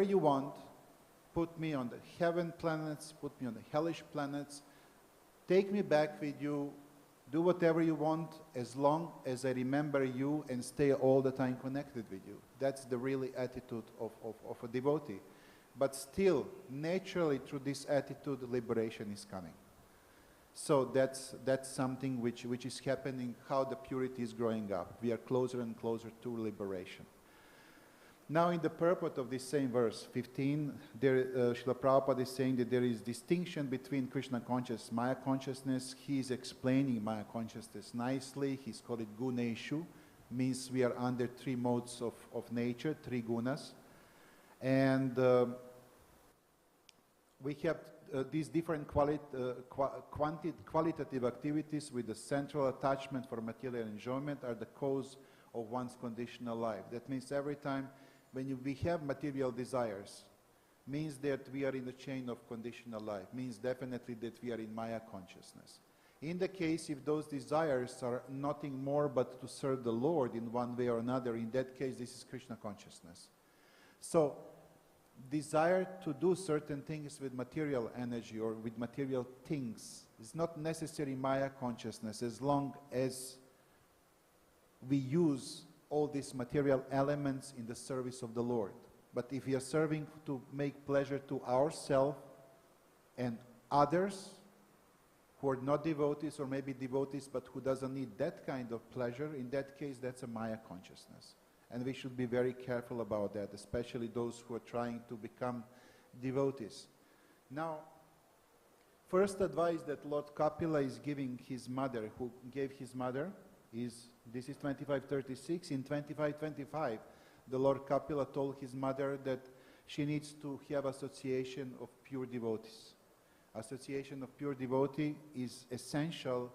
you want. Put me on the heaven planets, put me on the hellish planets. Take me back with you. Do whatever you want as long as I remember you and stay all the time connected with you. That's the really attitude of a devotee. But still, naturally, through this attitude, liberation is coming. So that's something which is happening, how the purity is growing up. We are closer and closer to liberation. Now, in the purport of this same verse, 15, Srila Prabhupada is saying that there is distinction between Krishna consciousness, Maya consciousness. He is explaining Maya consciousness nicely. He's called it guneshu, means we are under three modes of nature, three gunas. And we have these different qualitative activities with the central attachment for material enjoyment are the cause of one's conditional life. That means every time when we have material desires, means that we are in the chain of conditional life, means definitely that we are in Maya consciousness. In the case if those desires are nothing more but to serve the Lord in one way or another, in that case this is Krishna consciousness. So desire to do certain things with material energy or with material things is not necessarily Maya consciousness as long as we use all these material elements in the service of the Lord. But if we are serving to make pleasure to ourselves and others who are not devotees or maybe devotees but who doesn't need that kind of pleasure, in that case that's a Maya consciousness. And we should be very careful about that, especially those who are trying to become devotees. Now, first advice that Lord Kapila is giving his mother, who gave his mother, is, this is 25:36. In 25:25, the Lord Kapila told his mother that she needs to have association of pure devotees. Association of pure devotee is essential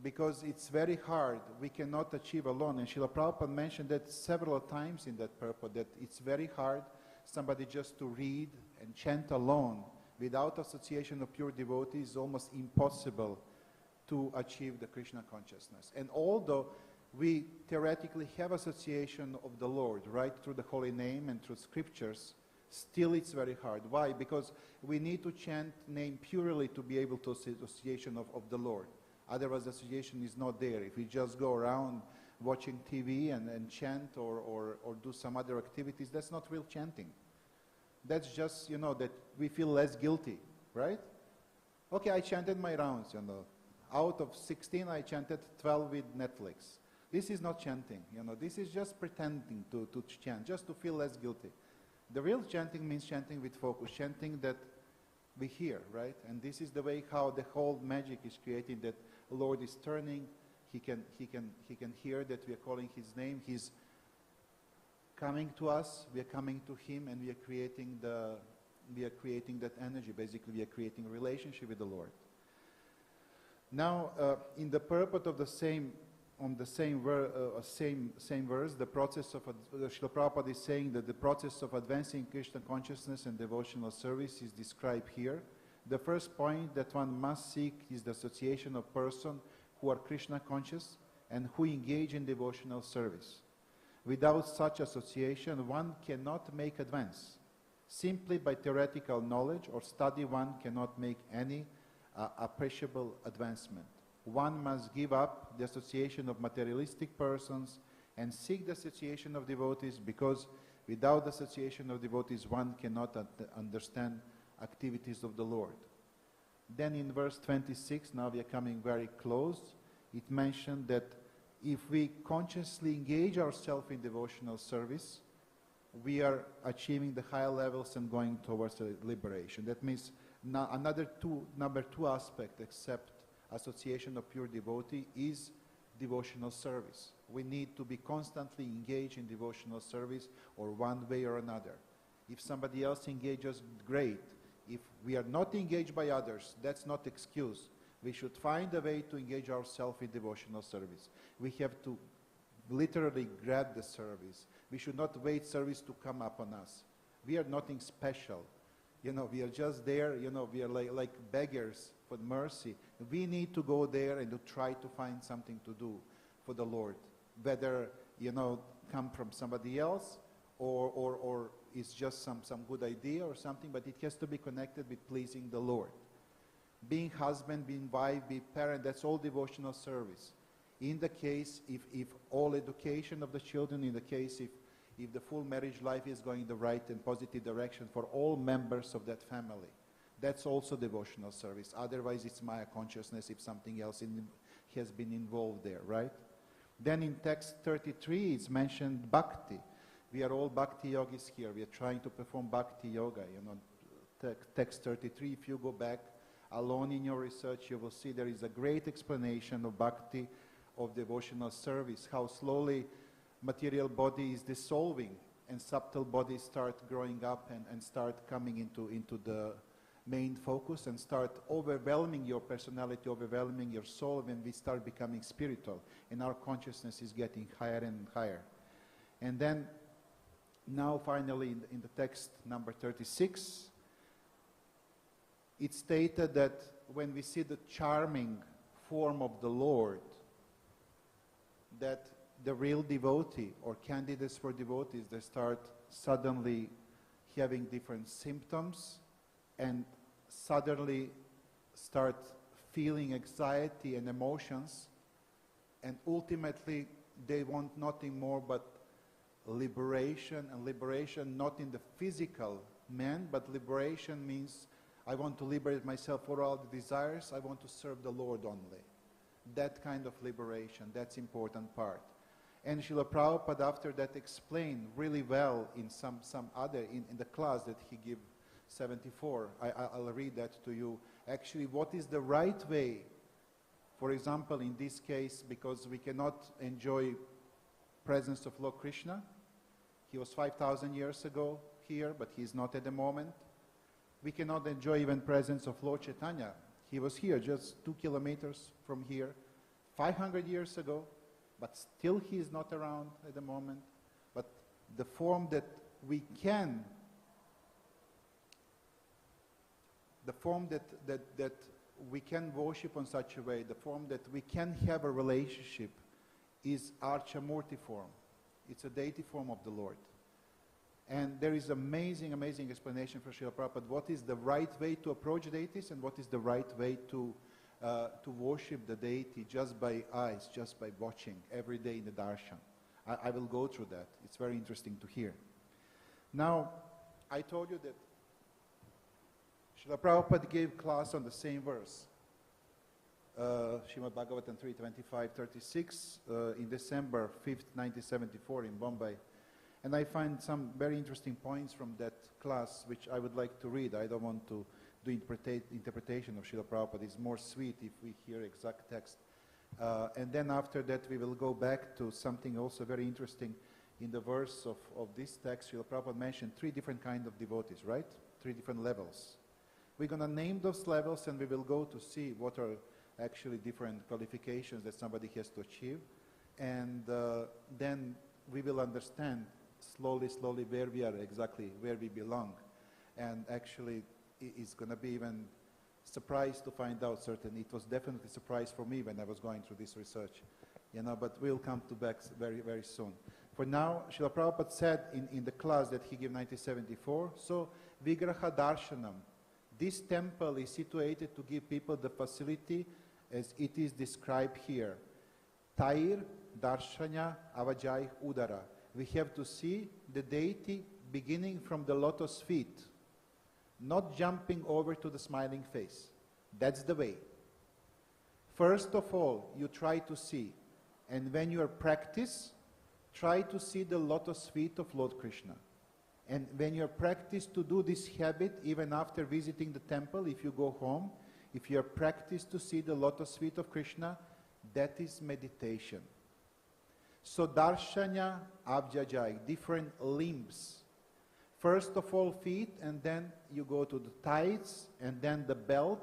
because it's very hard. We cannot achieve alone. And Srila Prabhupada mentioned that several times in that purport, that it's very hard somebody just to read and chant alone without association of pure devotees is almost impossible to achieve the Krishna consciousness. And although we theoretically have association of the Lord, right, through the holy name and through scriptures, still it's very hard. Why? Because we need to chant name purely to be able to association of the Lord. Otherwise, association is not there. If we just go around watching TV and chant or do some other activities, that's not real chanting. That's just, you know, that we feel less guilty, right? Okay, I chanted my rounds, you know. Out of 16, I chanted 12 with Netflix. This is not chanting, you know. This is just pretending to chant, just to feel less guilty. The real chanting means chanting with focus, chanting that we hear, right? And this is the way how the whole magic is created, that the Lord is turning, he can hear that we are calling his name, he's coming to us, we are coming to him, and we are creating that energy. Basically, we are creating a relationship with the Lord. Now, in the purport of the same verse, the process of Srila Prabhupada is saying that the process of advancing Krishna consciousness and devotional service is described here. The first point that one must seek is the association of persons who are Krishna conscious and who engage in devotional service. Without such association, one cannot make advance. Simply by theoretical knowledge or study, one cannot make any appreciable advancement. One must give up the association of materialistic persons and seek the association of devotees, because without the association of devotees, one cannot understand activities of the Lord. Then in verse 26, now we are coming very close, it mentioned that if we consciously engage ourselves in devotional service, we are achieving the higher levels and going towards the liberation. That means number two aspect, except association of pure devotee, is devotional service. We need to be constantly engaged in devotional service, or one way or another. If somebody else engages, great. If we are not engaged by others, that's not excuse. We should find a way to engage ourselves in devotional service. We have to literally grab the service. We should not wait service to come upon us. We are nothing special. You know, we are just there, you know, we are like beggars for mercy. We need to go there and to try to find something to do for the Lord. Whether, you know, come from somebody else or is just some good idea or something, but it has to be connected with pleasing the Lord. Being husband, being wife, being parent, that's all devotional service. In the case, if all education of the children, in the case if the full marriage life is going the right and positive direction for all members of that family, that's also devotional service. Otherwise, it's Maya consciousness if something else has been involved there, right? Then in text 33, it's mentioned bhakti. We are all bhakti yogis here. We are trying to perform bhakti yoga. You know, text 33, if you go back alone in your research, you will see there is a great explanation of bhakti, of devotional service, how slowly material body is dissolving and subtle bodies start growing up and start coming into the main focus and start overwhelming your personality, overwhelming your soul when we start becoming spiritual and our consciousness is getting higher and higher. And then now finally in the text number 36, it's stated that when we see the charming form of the Lord, that the real devotee or candidates for devotees, they start suddenly having different symptoms and suddenly start feeling anxiety and emotions, and ultimately they want nothing more but liberation, and liberation not in the physical man, but liberation means I want to liberate myself for all the desires, I want to serve the Lord only. That kind of liberation, that's important part. And Srila Prabhupada after that explained really well in some other, in the class that he gave 74, I'll read that to you. Actually, what is the right way, for example, in this case, because we cannot enjoy presence of Lord Krishna. He was 5,000 years ago here, but he's not at the moment. We cannot enjoy even presence of Lord Chaitanya. He was here just 2 kilometers from here 500 years ago, but still he is not around at the moment. But the form that we can, that we can worship in such a way, the form that we can have a relationship is Archamurti form. It's a deity form of the Lord. And there is amazing, amazing explanation for Srila Prabhupada. What is the right way to approach deities and what is the right way to worship the deity just by eyes, just by watching every day in the darshan. I will go through that. It's very interesting to hear. Now, I told you that Srila Prabhupada gave class on the same verse. Srimad Bhagavatam 3:25-36 in December 5th, 1974 in Bombay. And I find some very interesting points from that class which I would like to read. I don't want to do interpretation of Srila Prabhupada. It's more sweet if we hear exact text. And then after that we will go back to something also very interesting. In the verse of this text, Srila Prabhupada mentioned 3 different kinds of devotees, right? 3 different levels. We're going to name those levels and we will go to see what are actually different qualifications that somebody has to achieve. And then we will understand slowly where we are exactly, where we belong. And actually it's going to be even surprised to find out certain. It was definitely a surprise for me when I was going through this research. You know, but we'll come to back very, very soon. For now, Srila Prabhupada said in the class that he gave 1974, so Vigraha Darshanam. This temple is situated to give people the facility as it is described here. Tair, darśanīya, avayavaiḥ, udāra. We have to see the deity beginning from the lotus feet, not jumping over to the smiling face. That's the way. First of all, you try to see, and when you are practice, try to see the lotus feet of Lord Krishna. And when you are practice to do this habit, even after visiting the temple, if you go home, if you are practice to see the lotus feet of Krishna, that is meditation. So darśanīya, avayavaiḥ, different limbs. First of all feet, and then you go to the thighs, and then the belt,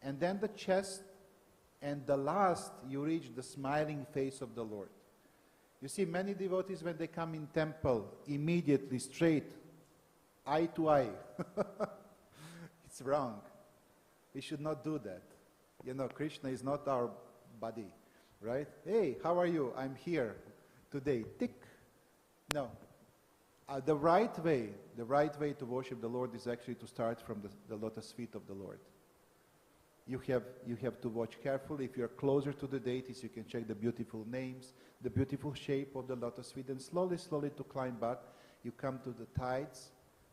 and then the chest, and the last you reach the smiling face of the Lord. You see, many devotees when they come in temple, immediately straight, eye to eye. It's wrong. We should not do that. You know, Krishna is not our body, right? Hey, how are you? I'm here today. Tick. No. The right way to worship the Lord is actually to start from the lotus feet of the Lord. You have to watch carefully. If you're closer to the deities, you can check the beautiful names, the beautiful shape of the lotus feet, and slowly to climb back. You come to the thighs,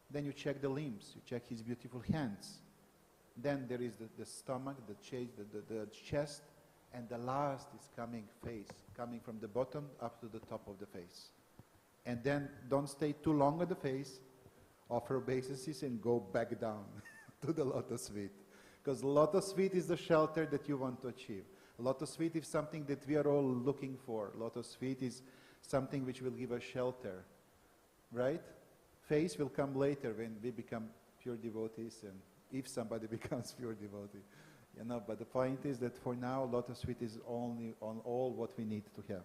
then you check the limbs, you check his beautiful hands. Then there is the stomach, the chest, and the last is coming from the bottom up to the top of the face. And then don't stay too long on the face, offer obeisances, and go back down to the lotus feet. Because lotus feet is the shelter that you want to achieve. Lotus feet is something that we are all looking for. Lotus feet is something which will give us shelter, right? Face will come later when we become pure devotees, and if somebody becomes pure devotee. But the point is that for now, lotus feet is only on all what we need to have.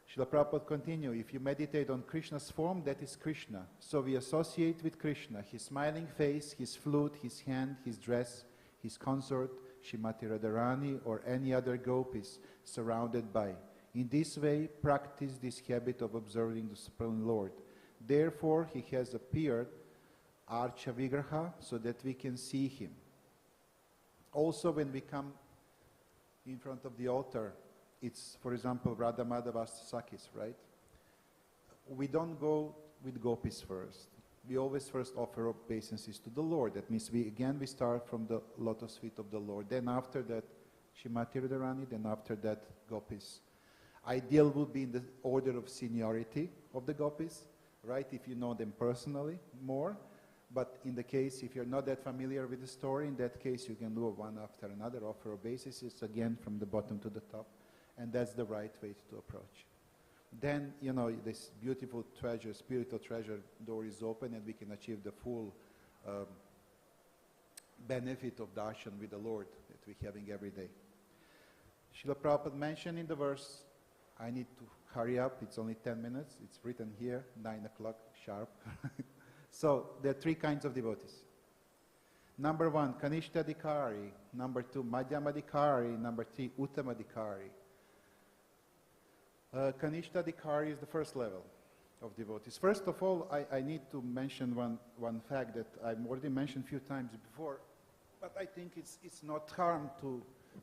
Srila Prabhupada continue, if you meditate on Krishna's form, that is Krishna. So we associate with Krishna, his smiling face, his flute, his hand, his dress, his consort, Srimati Radharani, or any other gopis surrounded by. In this way, practice this habit of observing the Supreme Lord. Therefore, he has appeared, Archa Vigraha, so that we can see him. Also, when we come in front of the altar, it's, for example, Radha Madhava Sakis, right? We don't go with gopis first. We always first offer obeisances to the Lord. That means we start from the lotus feet of the Lord. Then after that, Srimati Radharani, then after that, gopis. Ideal would be in the order of seniority of the gopis, right? If you know them personally more. But in the case, if you're not that familiar with the story, in that case, you can do one after another, offer obeisances, again, from the bottom to the top. And that's the right way to approach. Then, this beautiful treasure, spiritual treasure door is open, and we can achieve the full benefit of darshan with the Lord that we're having every day. Srila Prabhupada mentioned in the verse, I need to hurry up, it's only 10 minutes, it's written here, 9 o'clock sharp. So, there are 3 kinds of devotees. Number 1, Kanishta-adhikari. Number 2, Madhyama-adhikari. Number 3, Uttama-adhikari. Kanishta-adhikari is the first level of devotees. First of all, I need to mention one fact that I've already mentioned a few times before, but I think it's not harm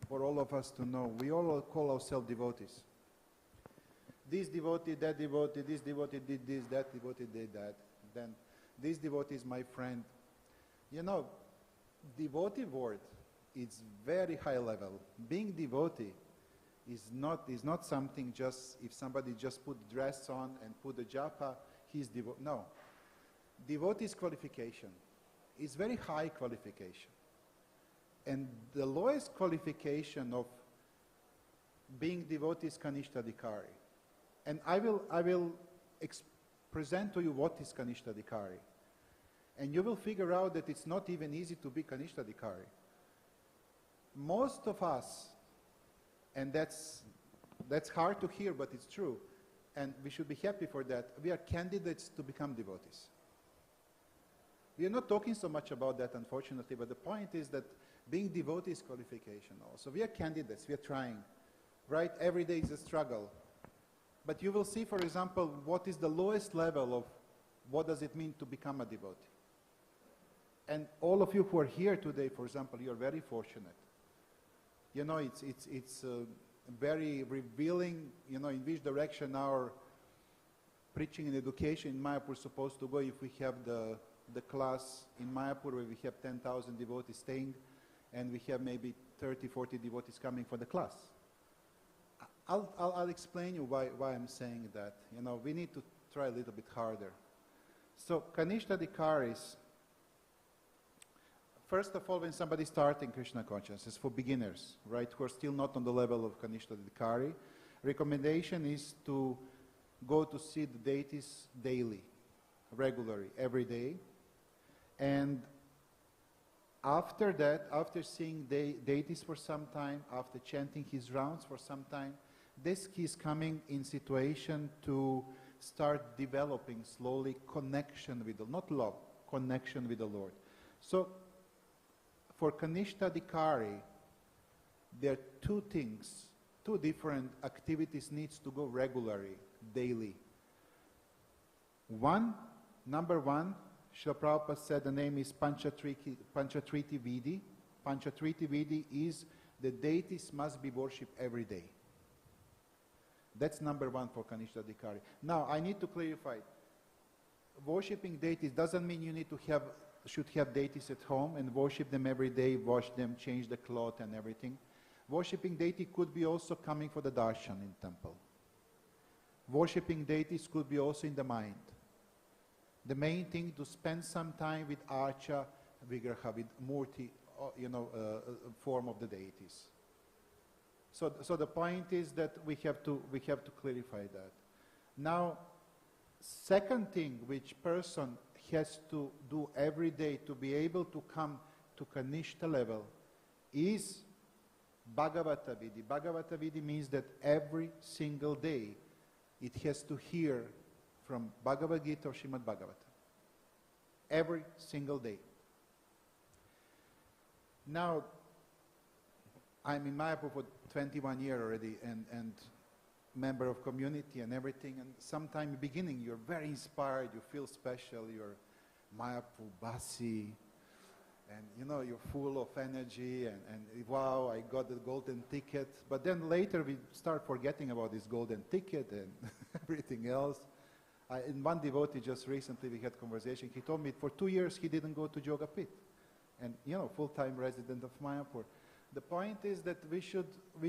for all of us to know. We all call ourselves devotees. This devotee, that devotee, this devotee did this, that devotee did that. Then this devotee is my friend. Devotee word is very high level. Being devotee is not something just, if somebody just put dress on and put the japa, he's devotee. No. Devotee is qualification. It's very high qualification. And the lowest qualification of being devotee is Kanishta-adhikari. And I will present to you what is Kanishta-adhikari. And you will figure out that it's not even easy to be Kanishta-adhikari. Most of us, and that's hard to hear, but it's true, and we should be happy for that, we are candidates to become devotees. We are not talking so much about that, unfortunately, but the point is that being devotee is qualification also. We are candidates, we are trying, right? Every day is a struggle. But you will see, for example, what is the lowest level of what does it mean to become a devotee. And all of you who are here today, for example, you are very fortunate. It's very revealing, in which direction our preaching and education in Mayapur is supposed to go. If we have the class in Mayapur where we have 10,000 devotees staying, and we have maybe 30, 40 devotees coming for the class. I'll explain you why I'm saying that. We need to try a little bit harder. So, Kanishta-adhikaris, first of all, when somebody starts in Krishna consciousness, for beginners, right, who are still not on the level of Kanishta-adhikari, recommendation is to go to see the deities daily, regularly, every day. And after that, after seeing deities for some time, after chanting his rounds for some time, this he is coming in situation to start developing slowly connection with the, not love, connection with the Lord. So, for Kanishta-adhikari, there are 2 things, 2 different activities needs to go regularly, daily. Number one, Srila Prabhupada said the name is Panchatriti Vidi. Panchatriti Vidi is the deities must be worshipped every day. That's number one for Kanishta Adhikari. Now, I need to clarify. Worshipping deities doesn't mean you need to should have deities at home and worship them every day, wash them, change the cloth and everything. Worshipping deity could be also coming for the darshan in temple. Worshipping deities could be also in the mind. The main thing to spend some time with archa, vigraha, with murti, form of the deities. So the point is that we have to clarify that. Now, second thing which person has to do every day to be able to come to Kanishta level is Bhagavata Vidhi. Bhagavata Vidhi means that every single day it has to hear from Bhagavad Gita or Srimad Bhagavatam. Every single day. Now, I'm in Mayapur for 21 years already and member of community and everything, and sometime in the beginning you're very inspired, you feel special, you're Mayapur Basi, and you're full of energy and wow, I got the golden ticket. But then later we start forgetting about this golden ticket and everything else. And one devotee just recently we had conversation, he told me for 2 years he didn't go to Yoga Pit, and full-time resident of Mayapur. The point is that we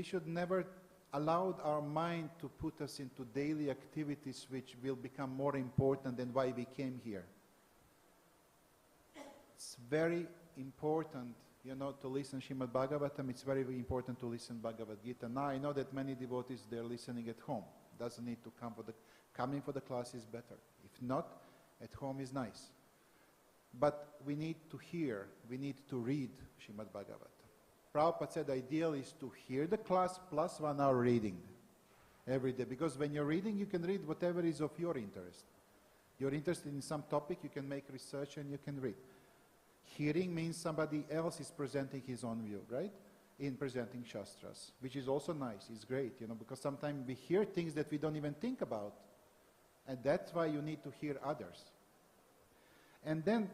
should never allow our mind to put us into daily activities which will become more important than why we came here. It's very important, to listen Srimad Bhagavatam. It's very, very important to listen Bhagavad Gita. Now I know that many devotees, they're listening at home. Doesn't need to come coming for the class is better. If not, at home is nice. But we need to hear, we need to read Srimad Bhagavatam. Prabhupada said the ideal is to hear the class plus 1 hour reading every day. Because when you're reading, you can read whatever is of your interest. You're interested in some topic, you can make research and you can read. Hearing means somebody else is presenting his own view, right? In presenting Shastras, which is also nice, it's great, because sometimes we hear things that we don't even think about. And that's why you need to hear others. And then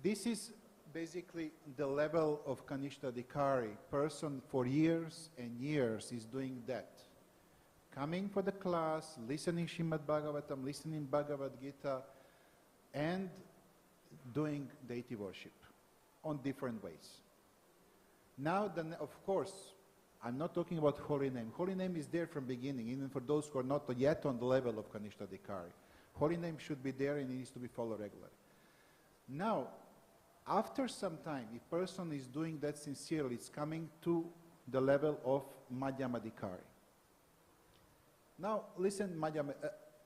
this is basically the level of Kanishta Adhikari. Person for years and years is doing that. Coming for the class, listening Srimad Bhagavatam, listening Bhagavad Gita, and doing deity worship on different ways. Now, then, of course, I'm not talking about holy name. Holy name is there from beginning, even for those who are not yet on the level of Kanishta Adhikari. Holy name should be there and it needs to be followed regularly. Now, after some time, if person is doing that sincerely, it's coming to the level of Madhyama Adhikari. Now, listen,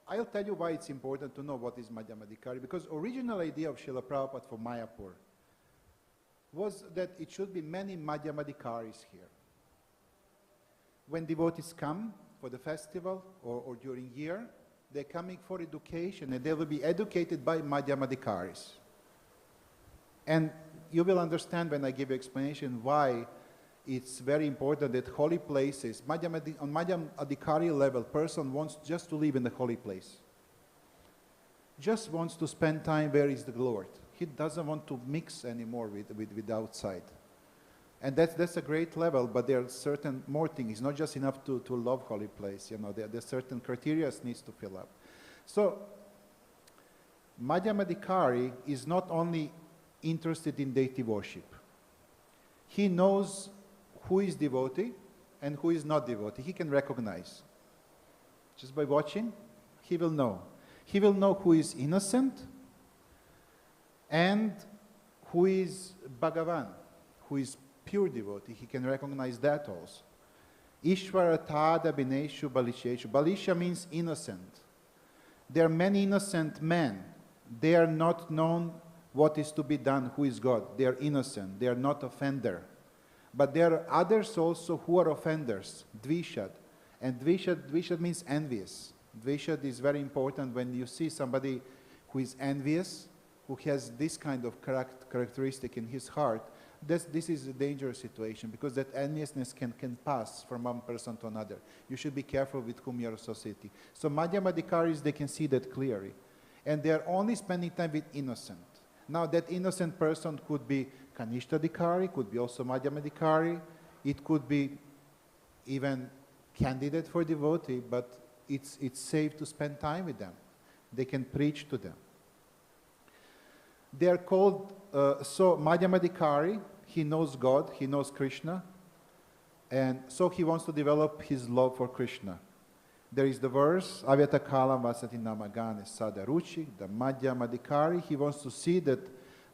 I'll tell you why it's important to know what is Madhyama Adhikari, because original idea of Srila Prabhupada for Mayapur was that it should be many Madhyama Adhikaris here. When devotees come for the festival or during year, they're coming for education and they will be educated by Madhyama Adhikaris. And you will understand when I give you explanation why it's very important that holy places, on Madhyama Adhikari level, person wants just to live in the holy place. Just wants to spend time where is the Lord. He doesn't want to mix anymore with the outside. And that's a great level, but there are certain more things. It's not just enough to love holy place. There are certain criteria needs to fill up. So, Madhyama Adhikari is not only interested in deity worship. He knows who is devotee and who is not devotee. He can recognize. Just by watching, he will know. He will know who is innocent and who is Bhagavan, who is pure devotee. He can recognize that also. Ishvara tada bineshu balisheshu. Balisha means innocent. There are many innocent men. They are not known what is to be done, who is God. They are innocent. They are not offender. But there are others also who are offenders, dvishad. And dvishad means envious. Dvishad is very important when you see somebody who is envious, who has this kind of characteristic in his heart. This is a dangerous situation because that enviousness can pass from one person to another. You should be careful with whom you are associating. So Madhyama Adhikaris, they can see that clearly. And they are only spending time with innocent. Now that innocent person could be Kanishta-dikari, could be also Madhyama-dikari, it could be even candidate for devotee, but it's safe to spend time with them. They can preach to them. They are called, so Madhyama-dikari, he knows God, he knows Krishna, and so he wants to develop his love for Krishna. There is the verse, Avyata kalam vasati namagane sadaruchi, the Madhyama-dikari, he wants to see that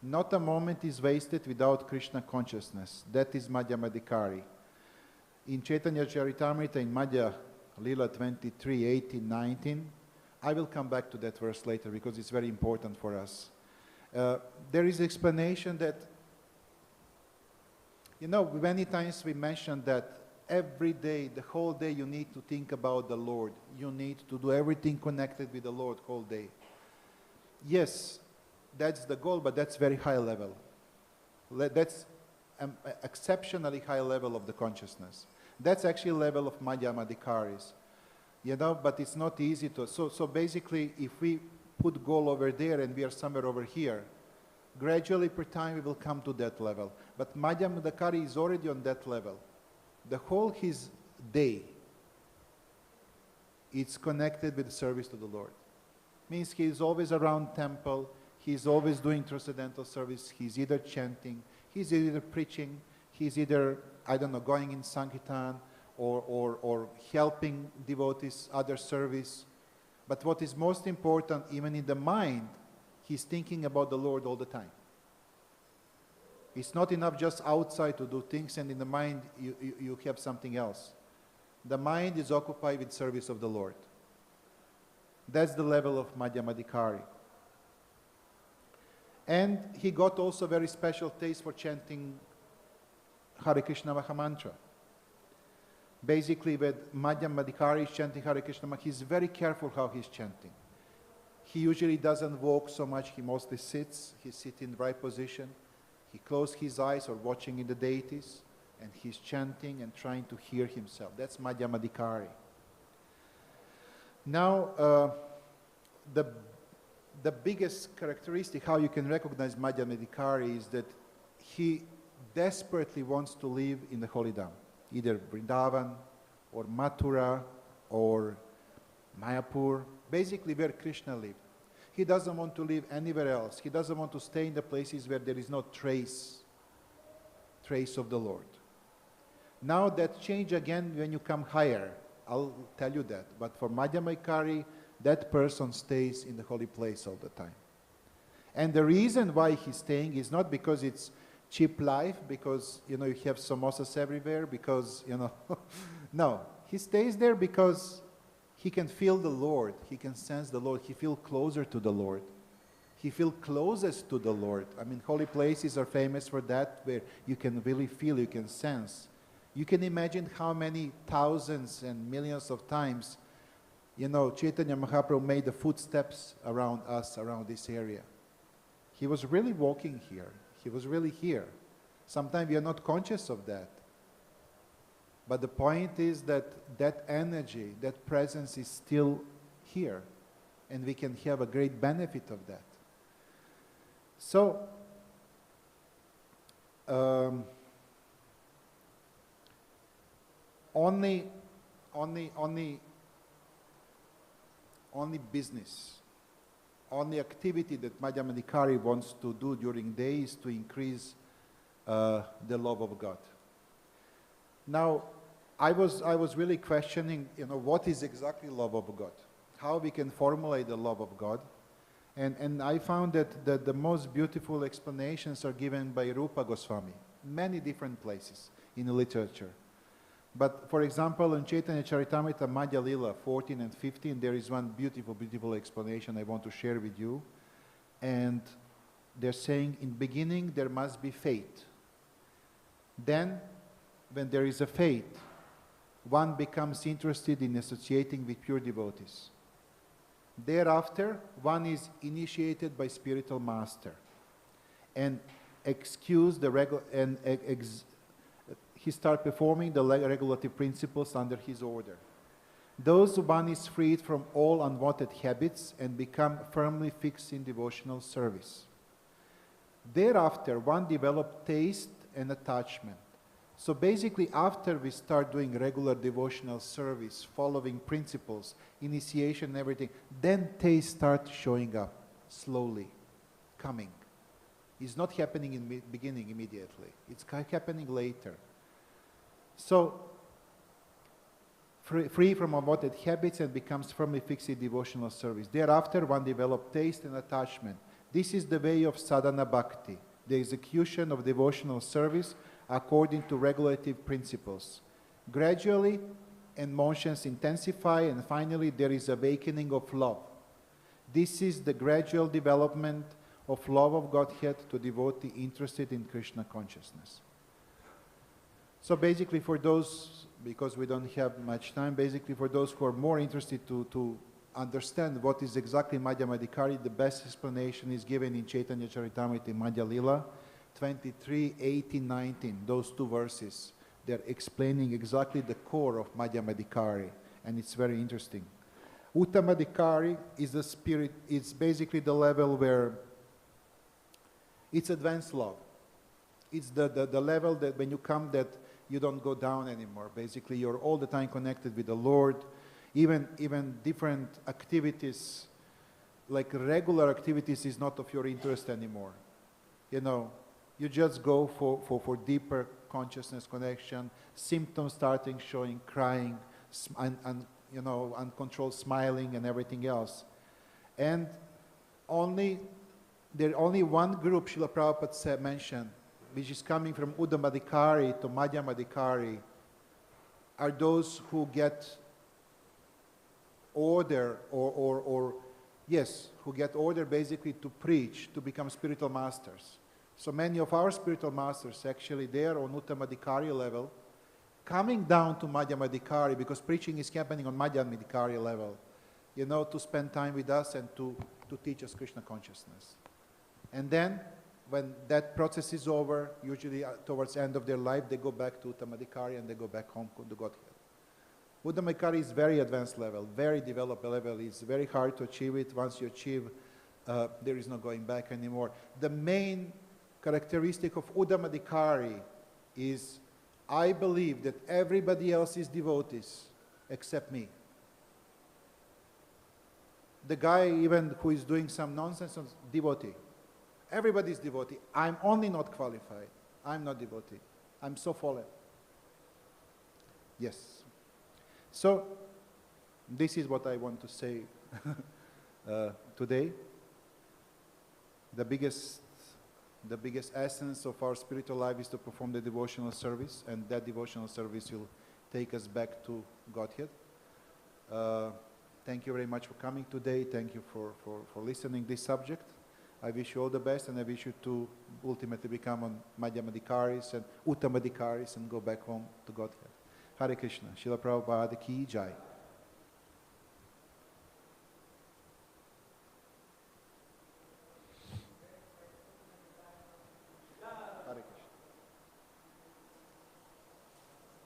not a moment is wasted without Krishna consciousness. That is Madhyama-dikari. In Chaitanya Charitamrita, in Madhya Lila 23, 18, 19, I will come back to that verse later because it's very important for us. There is explanation that, you know, many times we mention that every day, the whole day, you need to think about the Lord. You need to do everything connected with the Lord whole day. Yes, that's the goal, but that's very high level. That's an exceptionally high level of the consciousness. That's actually level of Madhyama-dikaris. You know, but it's not easy to... So basically, if we put goal over there and we are somewhere over here, gradually per time we will come to that level. But Madhyama-dikari is already on that level. The whole his day, it's connected with service to the Lord. Means he is always around temple, he's always doing transcendental service, he's either chanting, he's either preaching, he's either, I don't know, going in Sankirtan or helping devotees, other service. But what is most important, even in the mind, he's thinking about the Lord all the time. It's not enough just outside to do things and in the mind you have something else. The mind is occupied with service of the Lord. That's the level of Madhyama-dikari. And he got also very special taste for chanting Hare Krishna Maha Mantra. Basically, when Madhyama-dikari is chanting Hare Krishna Maha, he's very careful how he's chanting. He usually doesn't walk so much, he mostly sits. He sits in the right position. He closes his eyes or watching in the deities, and he's chanting and trying to hear himself. That's Madhyama-dikari. Now, the biggest characteristic, how you can recognize Madhyama-dikari, is that he desperately wants to live in the holy Dham, either Vrindavan or Mathura or Mayapur, basically where Krishna lived. He doesn't want to live anywhere else. He doesn't want to stay in the places where there is no trace of the Lord. Now that change again when you come higher. I'll tell you that. But for Madhyama-dikari, that person stays in the holy place all the time. And the reason why he's staying is not because it's cheap life, because, you know, you have samosas everywhere, because, you know, no. He stays there because he can feel the Lord, he can sense the Lord, he feels closer to the Lord. He feels closest to the Lord. I mean, holy places are famous for that, where you can really feel, you can sense. You can imagine how many thousands and millions of times, you know, Chaitanya Mahaprabhu made the footsteps around us, around this area. He was really walking here. He was really here. Sometimes we are not conscious of that. But the point is that that energy, that presence is still here, and we can have a great benefit of that. So, only business, only activity that Madhyama-dikari wants to do during the day is to increase the love of God. Now, I was really questioning, you know, what is exactly love of God? How we can formulate the love of God? And I found that the most beautiful explanations are given by Rupa Goswami, many different places in the literature. But for example, in Chaitanya Charitamrita Madhya Lila 14 and 15, there is one beautiful, beautiful explanation I want to share with you. And they're saying, in beginning there must be faith. Then, when there is a faith, one becomes interested in associating with pure devotees. Thereafter, one is initiated by spiritual master and he starts performing the regulative principles under his order. Thus one is freed from all unwanted habits and become firmly fixed in devotional service. Thereafter, one develops taste and attachment. So basically, after we start doing regular devotional service, following principles, initiation and everything, then taste starts showing up, slowly, coming. It's not happening in the beginning immediately. It's happening later. So, free from unwanted habits and becomes firmly fixed in devotional service. Thereafter, one develops taste and attachment. This is the way of sadhana bhakti, the execution of devotional service according to regulative principles. Gradually, emotions intensify, and finally there is awakening of love. This is the gradual development of love of Godhead to devotee interested in Krishna consciousness. So basically for those, because we don't have much time, basically for those who are more interested to understand what is exactly Madhyamadikari, the best explanation is given in Chaitanya Charitamrita Madhya Lila, 23, 18, 19, those two verses. They're explaining exactly the core of Madhyamadikari, and it's very interesting. Uttamadikari is the spirit, it's basically the level where it's advanced love. It's the level that when you come that you don't go down anymore. Basically, you're all the time connected with the Lord. Even different activities, like regular activities, is not of your interest anymore. You know, you just go for deeper consciousness connection, symptoms starting showing, crying, and you know, uncontrolled smiling and everything else. And there's only one group Srila Prabhupada mentioned, which is coming from Uttamadikari to Madhyamadikari, are those who get order who get order basically to preach, to become spiritual masters. So many of our spiritual masters, actually, they are on Uttamadikari level, coming down to Madhyamadikari, because preaching is happening on Madhyamadikari level, you know, to spend time with us and to teach us Krishna consciousness. And then, when that process is over, usually towards the end of their life, they go back to Uttamadikari and they go back home to Godhead. Uttamadikari is very advanced level, very developed level. It's very hard to achieve it. Once you achieve, there is no going back anymore. The main characteristic of Uttamadikari is, I believe that everybody else is devotees except me. The guy even who is doing some nonsense is devotee. Everybody is devotee. I'm only not qualified. I'm not devotee. I'm so fallen. Yes. So, this is what I want to say today. The biggest essence of our spiritual life is to perform the devotional service, and that devotional service will take us back to Godhead. Thank you very much for coming today. Thank you for listening this subject. I wish you all the best, and I wish you to ultimately become on Madhyamadikaris and Uttamadikaris and go back home to Godhead. Hare Krishna. Srila Prabhupada ki jai.